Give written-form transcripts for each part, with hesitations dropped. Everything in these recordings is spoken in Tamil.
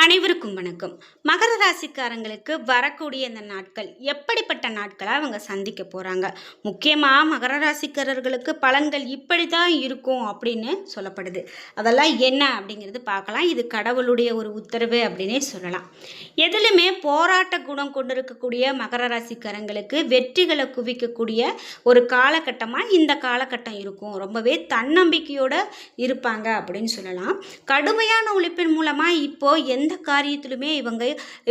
அனைவருக்கும் வணக்கம். மகர ராசிக்காரங்களுக்கு வரக்கூடிய இந்த நாட்கள் எப்படிப்பட்ட நாட்களா அவங்க சந்திக்க போறாங்க? முக்கியமா மகர ராசிக்காரர்களுக்கு பலன்கள் இப்படி தான் இருக்கும் அப்படின்னு சொல்லப்படுது. அதெல்லாம் என்ன அப்படிங்கிறது பார்க்கலாம். இது கடவுளுடைய ஒரு உத்தரவு அப்படின்னே சொல்லலாம். எதிலுமே போராட்ட குணம் கொண்டிருக்கக்கூடிய மகர ராசிக்காரங்களுக்கு வெற்றிகளை குவிக்கக்கூடிய ஒரு காலகட்டமா இந்த காலகட்டம் இருக்கும். ரொம்பவே தன்னம்பிக்கையோட இருப்பாங்க அப்படின்னு சொல்லலாம். கடுமையான உழைப்பின் மூலமா இப்போ எந்த காரியத்திலுமே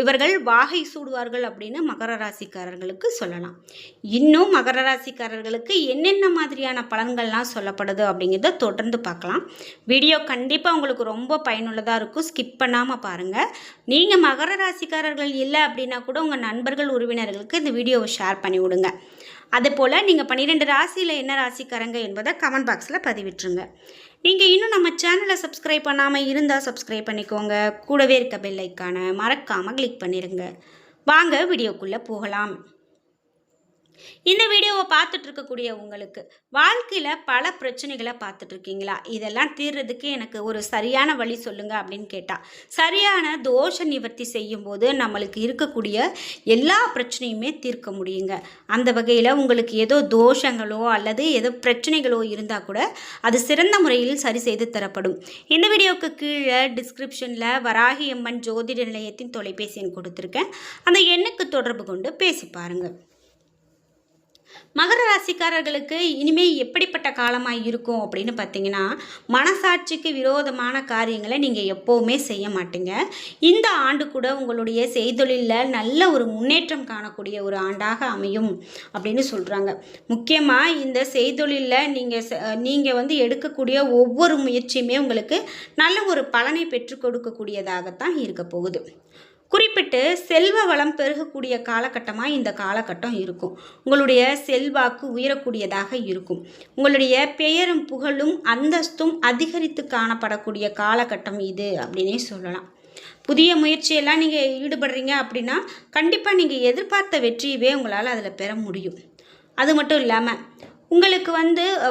இவர்கள் வாகை சூடுவார்கள் அப்படின்னு மகர ராசிக்காரர்களுக்கு சொல்லலாம். இன்னும் மகர ராசிக்காரர்களுக்கு என்னென்ன மாதிரியான பலன்கள்லாம் சொல்லப்படுது அப்படிங்கிறத தொடர்ந்து பார்க்கலாம். வீடியோ கண்டிப்பாக உங்களுக்கு ரொம்ப பயனுள்ளதாக இருக்கும். ஸ்கிப் பண்ணாமல் பாருங்கள். நீங்கள் மகர ராசிக்காரர்கள் இல்லை அப்படின்னா கூட உங்கள் நண்பர்கள் உறவினர்களுக்கு இந்த வீடியோவை ஷேர் பண்ணி விடுங்க. அதுபோல் நீங்கள் 12 ராசியில் என்ன ராசிக்காரங்க என்பதை கமெண்ட் பாக்ஸில் பதிவிட்டுருங்க. நீங்கள் இன்னும் நம்ம சேனலை சப்ஸ்கிரைப் பண்ணாமல் இருந்தால் சப்ஸ்கிரைப் பண்ணிக்கோங்க. கூடவே இருக்க பெல் ஐக்கானை மறக்காமல் கிளிக் பண்ணிடுங்க. வாங்க வீடியோக்குள்ளே போகலாம். இந்த வீடியோவை பார்த்துட்டு இருக்கக்கூடிய உங்களுக்கு வாழ்க்கையில் பல பிரச்சனைகளை பார்த்துட்டு இருக்கீங்களா? இதெல்லாம் தீர்றதுக்கு எனக்கு ஒரு சரியான வழி சொல்லுங்கள் அப்படின்னு கேட்டால், சரியான தோஷ நிவர்த்தி செய்யும்போது நம்மளுக்கு இருக்கக்கூடிய எல்லா பிரச்சனையுமே தீர்க்க முடியுங்க. அந்த வகையில் உங்களுக்கு ஏதோ தோஷங்களோ அல்லது ஏதோ பிரச்சனைகளோ இருந்தால் கூட அது சிறந்த முறையில் சரி செய்து தரப்படும். இந்த வீடியோவுக்கு கீழே டிஸ்கிரிப்ஷனில் வராகி அம்மன் ஜோதிட நிலையத்தின் தொலைபேசி எண் கொடுத்துருக்கேன். அந்த எண்ணுக்கு தொடர்பு கொண்டு பேசி பாருங்கள். மகர ராசிக்காரர்களுக்கு இனிமேல் எப்படிப்பட்ட காலமாக இருக்கும் அப்படின்னு பார்த்தீங்கன்னா, மனசாட்சிக்கு விரோதமான காரியங்களை நீங்கள் எப்போவுமே செய்ய மாட்டீங்க. இந்த ஆண்டு கூட உங்களுடைய செய்தொழிலில் நல்ல ஒரு முன்னேற்றம் காணக்கூடிய ஒரு ஆண்டாக அமையும் அப்படின்னு சொல்கிறாங்க. முக்கியமாக இந்த செய்தொழிலில் நீங்கள் எடுக்கக்கூடிய ஒவ்வொரு முயற்சியுமே உங்களுக்கு நல்ல ஒரு பலனை பெற்றுக் கொடுக்கக்கூடியதாகத்தான் இருக்க போகுது. குறிப்பிட்டு செல்வ வளம் பெருகக்கூடிய காலகட்டமாக இந்த காலகட்டம் இருக்கும். உங்களுடைய செல்வாக்கு உயரக்கூடியதாக இருக்கும். உங்களுடைய பெயரும் புகழும் அந்தஸ்தும் அதிகரித்து காணப்படக்கூடிய காலகட்டம் இது அப்படின்னே சொல்லலாம். புதிய முயற்சியெல்லாம் நீங்கள் ஈடுபடுறீங்க அப்படின்னா கண்டிப்பாக நீங்கள் எதிர்பார்த்த வெற்றியவே உங்களால் அதில் பெற முடியும். அது மட்டும் இல்லாமல் உங்களுக்கு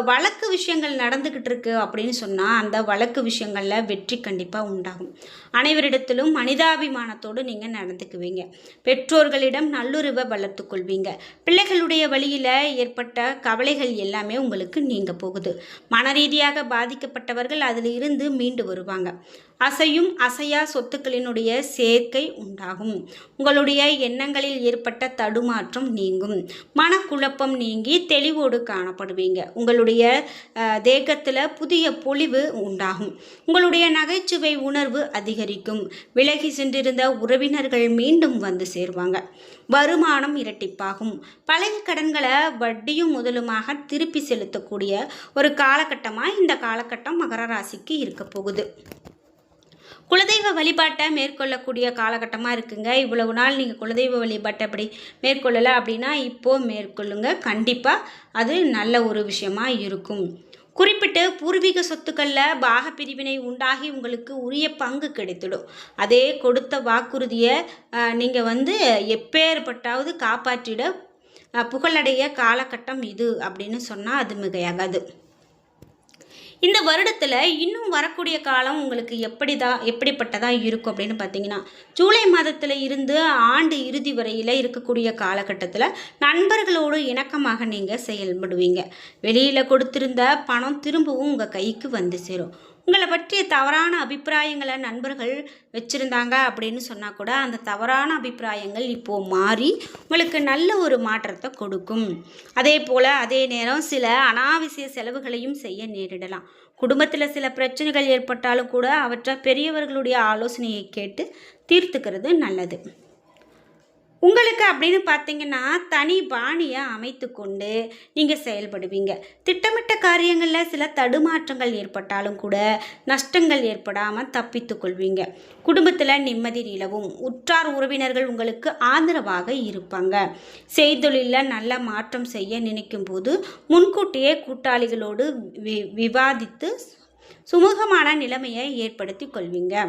வழக்கு விஷயங்கள் நடந்துக்கிட்டு இருக்கு அப்படின்னு சொன்னால் அந்த வழக்கு விஷயங்களில் வெற்றி கண்டிப்பாக உண்டாகும். அனைவரிடத்திலும் மனிதாபிமானத்தோடு நீங்கள் நடந்துக்குவீங்க. பெற்றோர்களிடம் நல்லுறவை வளர்த்து கொள்வீங்க. பிள்ளைகளுடைய வழியில் ஏற்பட்ட கவலைகள் எல்லாமே உங்களுக்கு நீங்க போகுது. மன ரீதியாக பாதிக்கப்பட்டவர்கள் அதில் இருந்து மீண்டு வருவாங்க. அசையும் அசையா சொத்துக்களினுடைய சேர்க்கை உண்டாகும். உங்களுடைய எண்ணங்களில் ஏற்பட்ட தடுமாற்றம் நீங்கும். மனக்குழப்பம் நீங்கி தெளிவோடு காணப்படுவீங்க. உங்களுடைய தேகத்தில் புதிய பொலிவு உண்டாகும். உங்களுடைய நகைச்சுவை உணர்வு அதிகரிக்கும். விலகி சென்றிருந்த உறவினர்கள் மீண்டும் வந்து சேருவாங்க. வருமானம் இரட்டிப்பாகும். பழைய கடன்களை வட்டியும் முதலுமாக திருப்பி செலுத்தக்கூடிய ஒரு காலகட்டமாக இந்த காலகட்டம் மகர ராசிக்கு இருக்க போகுது. குலதெய்வ வழிபாட்டை மேற்கொள்ளக்கூடிய காலகட்டமாக இருக்குங்க. இவ்வளவு நாள் நீங்கள் குலதெய்வ வழிபாட்டை அப்படி மேற்கொள்ளலை அப்படின்னா இப்போது மேற்கொள்ளுங்க. கண்டிப்பாக அது நல்ல ஒரு விஷயமா இருக்கும். குறிப்பிட்டு பூர்வீக சொத்துக்களில் பாக பிரிவினை உண்டாகி உங்களுக்கு உரிய பங்கு கிடைத்திடும். அதே கொடுத்த வாக்குறுதியை நீங்கள் எப்பேற்பட்டாவது காப்பாற்றிட புகழடைய காலகட்டம் இது அப்படின்னு சொன்னால் அது மிகையாகாது. இந்த வருடத்தில் இன்னும் வரக்கூடிய காலம் உங்களுக்கு எப்படிப்பட்டதாக இருக்கும் அப்படின்னு பார்த்தீங்கன்னா, ஜூலை மாதத்தில் இருந்து ஆண்டு இறுதி வரையில் இருக்கக்கூடிய காலகட்டத்தில் நண்பர்களோடு இணக்கமாக நீங்கள் செயல்படுவீங்க. வெளியில் கொடுத்திருந்த பணம் திரும்பவும் உங்கள் கைக்கு வந்து சேரும். உங்களை பற்றிய தவறான அபிப்பிராயங்களை நண்பர்கள் வச்சுருந்தாங்க அப்படின்னு சொன்னால் கூட அந்த தவறான அபிப்பிராயங்கள் இப்போது மாறி உங்களுக்கு நல்ல ஒரு மாற்றத்தை கொடுக்கும். அதே போல் அதே நேரம் சில அனாவசிய செலவுகளையும் செய்ய நேரிடலாம். குடும்பத்தில் சில பிரச்சனைகள் ஏற்பட்டாலும் கூட அவற்றை பெரியவர்களுடைய ஆலோசனையை கேட்டு தீர்த்துக்கிறது நல்லது. உங்களுக்கு அப்படின்னு பார்த்தீங்கன்னா தனி பாணியை அமைத்து கொண்டு நீங்கள் செயல்படுவீங்க. திட்டமிட்ட காரியங்களில் சில தடுமாற்றங்கள் ஏற்பட்டாலும் கூட நஷ்டங்கள் ஏற்படாமல் தப்பித்து கொள்வீங்க. குடும்பத்தில் நிம்மதி நிலவும். உற்றார் உறவினர்கள் உங்களுக்கு ஆதரவாக இருப்பாங்க. செய்தொழிலில் நல்ல மாற்றம் செய்ய நினைக்கும் போது முன்கூட்டியே கூட்டாளிகளோடு விவாதித்து சுமூகமான நிலைமையை ஏற்படுத்தி கொள்வீங்க.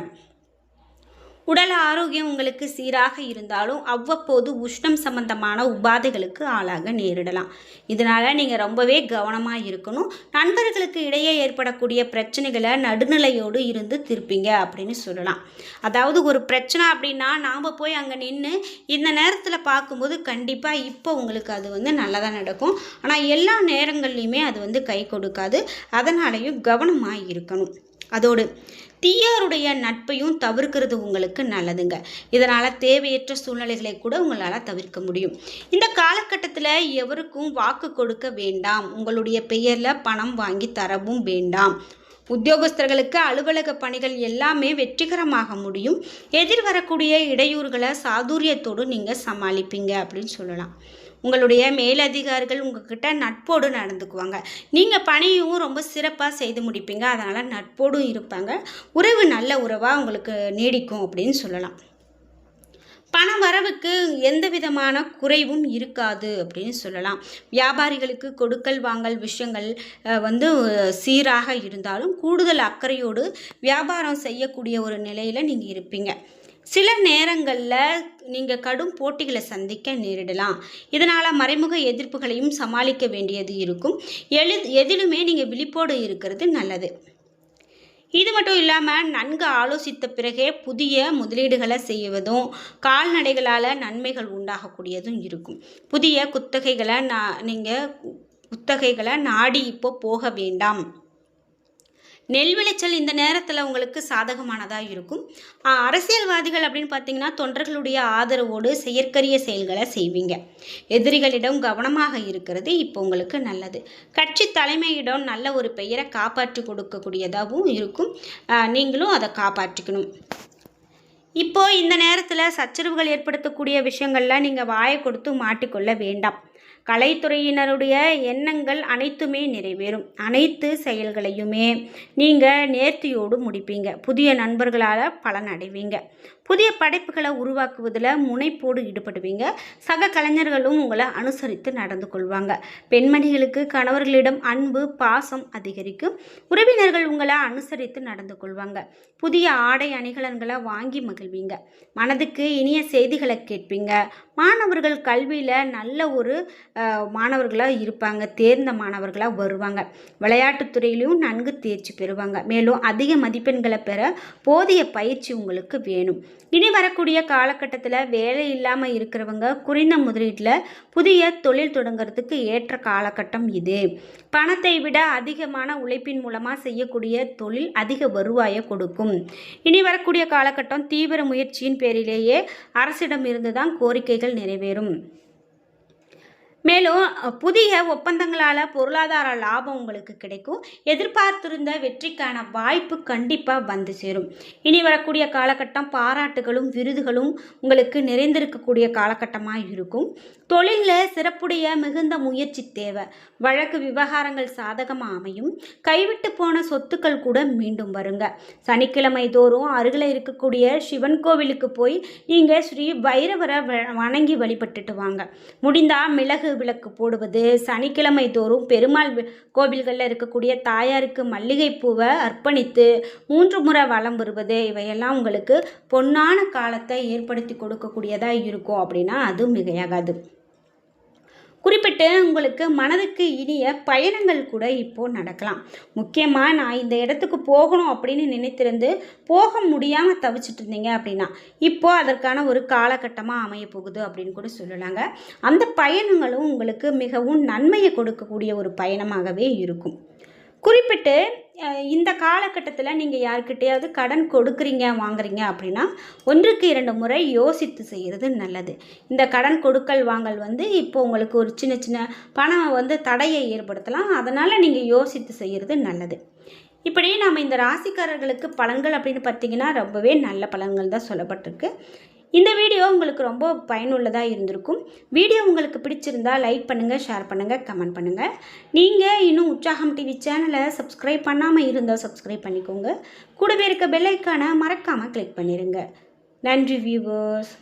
உடல் ஆரோக்கியம் உங்களுக்கு சீராக இருந்தாலும் அவ்வப்போது உஷ்ணம் சம்பந்தமான உபாதைகளுக்கு ஆளாக நேரிடலாம். இதனால் நீங்கள் ரொம்பவே கவனமாக இருக்கணும். நண்பர்களுக்கு இடையே ஏற்படக்கூடிய பிரச்சனைகளை நடுநிலையோடு இருந்து தீர்ப்பீங்க அப்படின்னு சொல்லலாம். அதாவது ஒரு பிரச்சனை அப்படின்னா நாம் போய் அங்கே நின்று இந்த நேரத்தில் பார்க்கும்போது கண்டிப்பாக இப்போ உங்களுக்கு அது நல்லதாக நடக்கும். ஆனால் எல்லா நேரங்கள்லையுமே அது கை கொடுக்காது. அதனாலையும் கவனமாக இருக்கணும். அதோடு தீயாருடைய நட்பையும் தவிர்க்கிறது உங்களுக்கு நல்லதுங்க. இதனால் தேவையற்ற சூழ்நிலைகளை கூட உங்களால் தவிர்க்க முடியும். இந்த காலகட்டத்தில் எவருக்கும் வாக்கு கொடுக்க வேண்டாம். உங்களுடைய பெயரில் பணம் வாங்கி தரவும் வேண்டாம். உத்தியோகஸ்தர்களுக்கு அலுவலக பணிகள் எல்லாமே வெற்றிகரமாக முடியும். எதிர்வரக்கூடிய இடையூறுகளை சாதுரியத்தோடு நீங்கள் சமாளிப்பீங்க அப்படின்னு சொல்லலாம். உங்களுடைய மேலதிகாரிகள் உங்ககிட்ட நட்போடு நடந்துக்குவாங்க. நீங்கள் பணியும் ரொம்ப சிறப்பாக செய்து முடிப்பீங்க. அதனால் நட்போடும் இருப்பாங்க. உறவு நல்ல உறவாக உங்களுக்கு நீடிக்கும் அப்படின்னு சொல்லலாம். பண வரவுக்கு எந்த விதமான குறைவும் இருக்காது அப்படின்னு சொல்லலாம். வியாபாரிகளுக்கு கொடுக்கல் வாங்கல் விஷயங்கள் சீராக இருந்தாலும் கூடுதல் அக்கறையோடு வியாபாரம் செய்யக்கூடிய ஒரு நிலையில் நீங்கள் இருப்பீங்க. சில நேரங்களில் நீங்கள் கடும் போட்டிகளை சந்திக்க நேரிடலாம். இதனால் மறைமுக எதிர்ப்புகளையும் சமாளிக்க வேண்டியது இருக்கும். எதிலுமே நீங்கள் விழிப்போடு இருக்கிறது நல்லது. இது மட்டும் இல்லாமல் நன்கு ஆலோசித்த பிறகே புதிய முதலீடுகளை செய்வதும் கால்நடைகளால் நன்மைகள் உண்டாகக்கூடியதும் இருக்கும். புதிய குத்தகைகளை நாடி இப்போ போக வேண்டாம். நெல் விளைச்சல் இந்த நேரத்தில் உங்களுக்கு சாதகமானதாக இருக்கும். அரசியல்வாதிகள் அப்படின்னு பார்த்தீங்கன்னா தொண்டர்களுடைய ஆதரவோடு செயற்கரிய செயல்களை செய்வீங்க. எதிரிகளிடம் கவனமாக இருக்கிறது இப்போ உங்களுக்கு நல்லது. கட்சி தலைமையிடம் நல்ல ஒரு பெயரை காப்பாற்றி கொடுக்கக்கூடியதாகவும் இருக்கும். நீங்களும் அதை காப்பாற்றிக்கணும். இப்போது இந்த நேரத்தில் சச்சரவுகள் ஏற்படுத்தக்கூடிய விஷயங்களில் நீங்கள் வாயை கொடுத்து மாட்டிக்கொள்ள வேண்டாம். கலைத்துறையினருடைய எண்ணங்கள் அனைத்துமே நிறைவேறும். அனைத்து செயல்களையுமே நீங்கள் நேர்த்தியோடு முடிப்பீங்க. புதிய நண்பர்களால் பலன் அடைவீங்க. புதிய படைப்புகளை உருவாக்குவதில் முனைப்போடு ஈடுபடுவீங்க. சக கலைஞர்களும் உங்களை அனுசரித்து நடந்து கொள்வாங்க. பெண்மணிகளுக்கு கணவர்களிடம் அன்பு பாசம் அதிகரிக்கும். உறவினர்கள் உங்களை அனுசரித்து நடந்து கொள்வாங்க. புதிய ஆடை அணிகலன்களை வாங்கி மகிழ்வீங்க. மனதுக்கு இனிய செய்திகளை கேட்பீங்க. மாணவர்கள் கல்வியில் நல்ல ஒரு மாணவர்களாக இருப்பாங்க. தேர்ந்த மாணவர்களாக வருவாங்க. விளையாட்டுத்துறையிலையும் நன்கு தேர்ச்சி பெறுவாங்க. மேலும் அதிக மதிப்பெண்களை பெற போதிய பயிற்சி உங்களுக்கு வேணும். இனி வரக்கூடிய காலகட்டத்தில் வேலை இல்லாமல் இருக்கிறவங்க குறைந்த முதலீட்டில் புதிய தொழில் தொடங்கிறதுக்கு ஏற்ற காலகட்டம் இது. பணத்தை விட அதிகமான உழைப்பின் மூலமாக செய்யக்கூடிய தொழில் அதிக வருவாயை கொடுக்கும். இனி வரக்கூடிய காலகட்டம் தீவிர முயற்சியின் பேரிலேயே அரசிடம் இருந்து தான் கோரிக்கைகள் நிறைவேறும். மேலும் புதிய ஒப்பந்தங்களால் பொருளாதார லாபம் உங்களுக்கு கிடைக்கும். எதிர்பார்த்திருந்த வெற்றிக்கான வாய்ப்பு கண்டிப்பாக வந்து சேரும். இனி வரக்கூடிய காலகட்டம் பாராட்டுகளும் விருதுகளும் உங்களுக்கு நிறைந்திருக்கக்கூடிய காலகட்டமாக இருக்கும். தொழிலில் சிறப்புடைய மிகுந்த முயற்சி தேவை. வழக்கு விவகாரங்கள் சாதகமாக அமையும். கைவிட்டு போன சொத்துக்கள் கூட மீண்டும் வருங்க. சனிக்கிழமை தோறும் அருகில் இருக்கக்கூடிய சிவன் கோவிலுக்கு போய் நீங்கள் ஸ்ரீ பைரவரை வணங்கி வழிபட்டுட்டு வாங்க. முடிந்தால் மிளகு விளக்கு போடுவது, சனிக்கிழமை தோறும் பெருமாள் கோவில்களில் இருக்கக்கூடிய தாயாருக்கு மல்லிகை பூவை அர்ப்பணித்து 3 முறை வலம் வருவது, இவையெல்லாம் உங்களுக்கு பொன்னான காலத்தை ஏற்படுத்தி கொடுக்கக்கூடியதாக இருக்கும் அப்படின்னா அது மிகையாகாது. குறிப்பிட்டு உங்களுக்கு மனதுக்கு இனிய பயணங்கள் கூட இப்போது நடக்கலாம். முக்கியமாக நான் இந்த இடத்துக்கு போகணும் அப்படின்னு நினைத்திருந்து போக முடியாமல் தவிச்சிட்டு இருந்தீங்க அப்படின்னா இப்போது அதற்கான ஒரு காலகட்டமாக அமைய போகுது அப்படின்னு கூட சொல்லலாங்க. அந்த பயணங்களும் உங்களுக்கு மிகவும் நன்மையை கொடுக்கக்கூடிய ஒரு பயணமாகவே இருக்கும். குறிப்பிட்டு இந்த காலகட்டத்தில் நீங்கள் யாருக்கிட்டையாவது கடன் கொடுக்குறீங்க வாங்குறீங்க அப்படின்னா 1க்கு 2 முறை யோசித்து செய்கிறது நல்லது. இந்த கடன் கொடுக்கல் வாங்கல் இப்போ உங்களுக்கு ஒரு சின்ன சின்ன பணம் தடையை ஏற்படுத்தலாம். அதனால் நீங்கள் யோசித்து செய்கிறது நல்லது. இப்படி நாம் இந்த ராசிக்காரர்களுக்கு பலன்கள் அப்படின்னு பார்த்தீங்கன்னா ரொம்பவே நல்ல பலன்கள் தான் சொல்லப்பட்டிருக்கு. இந்த வீடியோ உங்களுக்கு ரொம்ப பயனுள்ளதாக இருந்திருக்கும். வீடியோ உங்களுக்கு பிடிச்சிருந்தால் லைக் பண்ணுங்கள், ஷேர் பண்ணுங்கள், கமெண்ட் பண்ணுங்கள். நீங்கள் இன்னும் உற்சாகம் டிவி சேனலை சப்ஸ்கிரைப் பண்ணாமல் இருந்தால் சப்ஸ்கிரைப் பண்ணிக்கோங்க. கூடவே இருக்க பெல் ஐக்கானை மறக்காமல் கிளிக் பண்ணிடுங்க. நன்றி வியூவர்ஸ்.